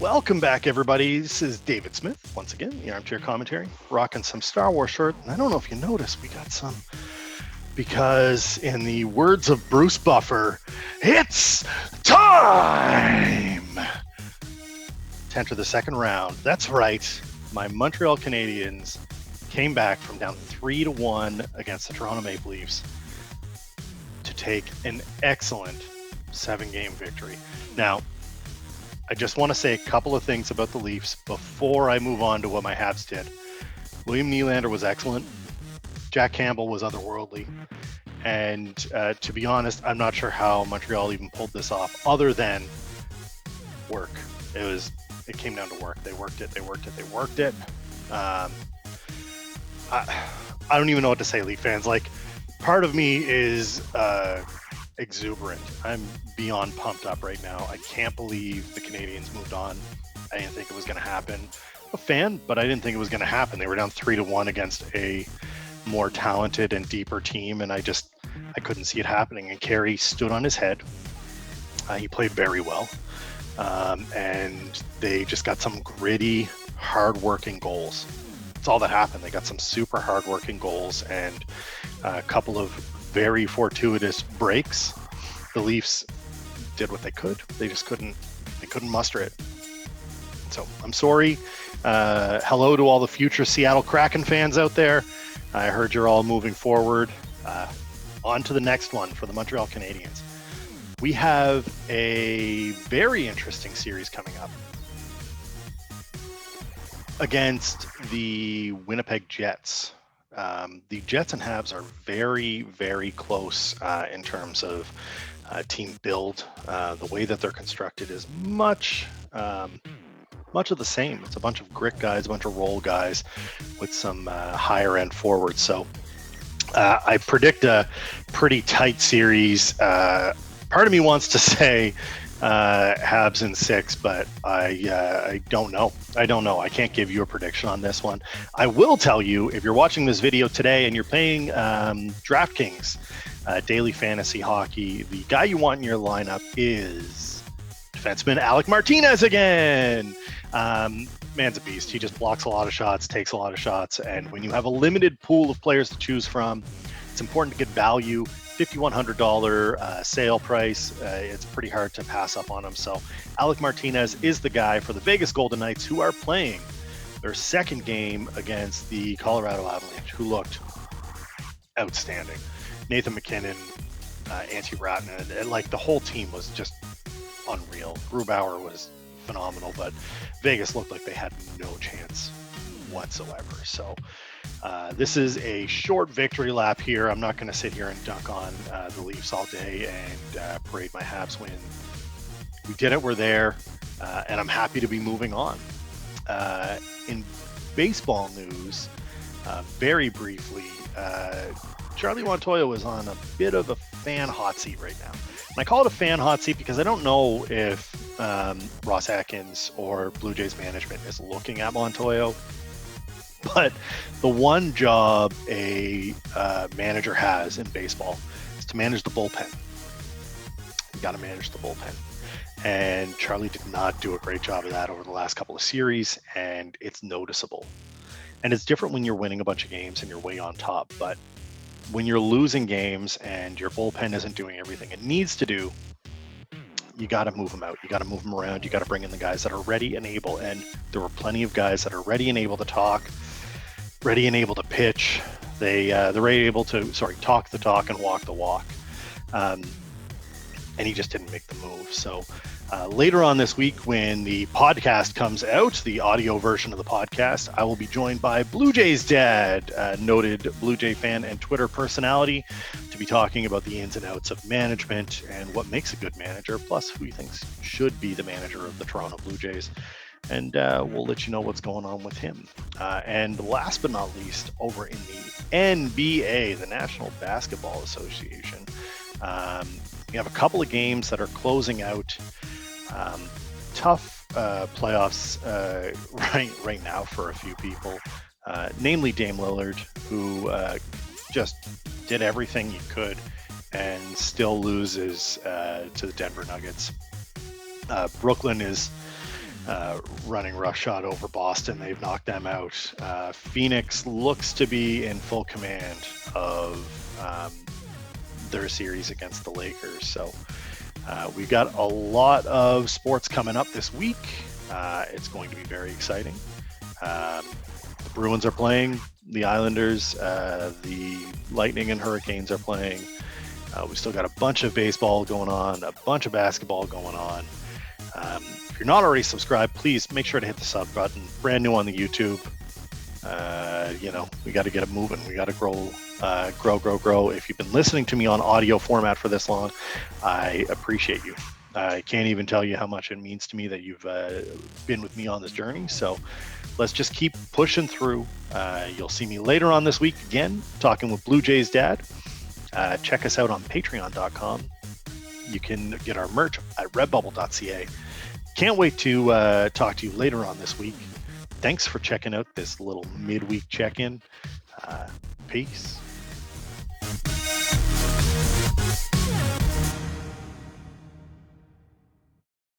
Welcome back, everybody. This is David Smith, once again, the Armchair Commentary, rocking some Star Wars shirt. And I don't know if you noticed, we got some, because in the words of Bruce Buffer, it's time to enter the second round. That's right. My Montreal Canadiens came back from down 3-1 against the Toronto Maple Leafs to take an excellent 7-game victory. Now, I just want to say a couple of things about the Leafs before I move on to what my Habs did. William Nylander was excellent. Jack Campbell was otherworldly. And to be honest, I'm not sure how Montreal even pulled this off other than work. It came down to work. They worked it. I don't even know what to say, Leaf fans. Like, part of me is exuberant. I'm beyond pumped up right now. I can't believe the Canadiens moved on. I didn't think it was going to happen. A fan, but I didn't think it was going to happen. They were down 3-1 against a more talented and deeper team, and I couldn't see it happening. And Carey stood on his head. He played very well, and they just got some gritty, hard-working goals. That's all that happened. They got some super hard-working goals and a couple of very fortuitous breaks. The Leafs did what they could. They just couldn't muster it. So I'm sorry. Hello to all the future Seattle Kraken fans out there. I heard you're all moving forward. On to the next one for the Montreal Canadiens. We have a very interesting series coming up against the Winnipeg Jets. The Jets and Habs are very, very close in terms of team build. The way that they're constructed is much of the same. It's a bunch of grit guys, a bunch of roll guys with some higher end forwards. So I predict a pretty tight series. Part of me wants to say Habs in 6, but I don't know. I can't give you a prediction on this one. I will tell you, if you're watching this video today and you're playing DraftKings daily fantasy hockey, the guy you want in your lineup is defenseman Alec Martinez again. Man's a beast. He just blocks a lot of shots, takes a lot of shots, and when you have a limited pool of players to choose from, it's important to get value. $5,100 sale price. It's pretty hard to pass up on him. So Alec Martinez is the guy for the Vegas Golden Knights, who are playing their second game against the Colorado Avalanche, who looked outstanding. Nathan McKinnon, Antti Rattanen, and like the whole team was just unreal. Grubauer was phenomenal, but Vegas looked like they had no chance whatsoever. So this is a short victory lap here. I'm not going to sit here and dunk on the Leafs all day and parade my Habs win. We did it. We're there. And I'm happy to be moving on. In baseball news, very briefly, Charlie Montoyo is on a bit of a fan hot seat right now. And I call it a fan hot seat because I don't know if Ross Atkins or Blue Jays management is looking at Montoyo. But the one job a manager has in baseball is to manage the bullpen. You got to manage the bullpen. And Charlie did not do a great job of that over the last couple of series, and it's noticeable. And it's different when you're winning a bunch of games and you're way on top. But when you're losing games and your bullpen isn't doing everything it needs to do, you got to move them out. You got to move them around. You got to bring in the guys that are ready and able. And there were plenty of guys that are ready and able to talk, ready and able to pitch. They're ready able to talk the talk and walk the walk. And he just didn't make the move. So later on this week, when the podcast comes out, the audio version of the podcast, I will be joined by Blue Jays dad, noted Blue Jay fan and Twitter personality, to be talking about the ins and outs of management and what makes a good manager, plus who he thinks should be the manager of the Toronto Blue Jays. And we'll let you know what's going on with him. And last but not least, over in the NBA, the National Basketball Association, we have a couple of games that are closing out. Tough playoffs right now for a few people, namely Dame Lillard, who just did everything he could and still loses to the Denver Nuggets. Brooklyn is running roughshod over Boston. They've knocked them out. Phoenix looks to be in full command of their series against the Lakers. So we've got a lot of sports coming up this week. It's going to be very exciting. The Bruins are playing, the Islanders, the Lightning and Hurricanes are playing. We still got a bunch of baseball going on, a bunch of basketball going on. If you're not already subscribed, please make sure to hit the sub button. Brand new on the YouTube. We got to get it moving. We got to grow. If you've been listening to me on audio format for this long, I appreciate you. I can't even tell you how much it means to me that you've been with me on this journey. So let's just keep pushing through. You'll see me later on this week again, talking with Blue Jays Dad. Check us out on patreon.com. You can get our merch at redbubble.ca. Can't wait to talk to you later on this week. Thanks for checking out this little midweek check-in. Peace.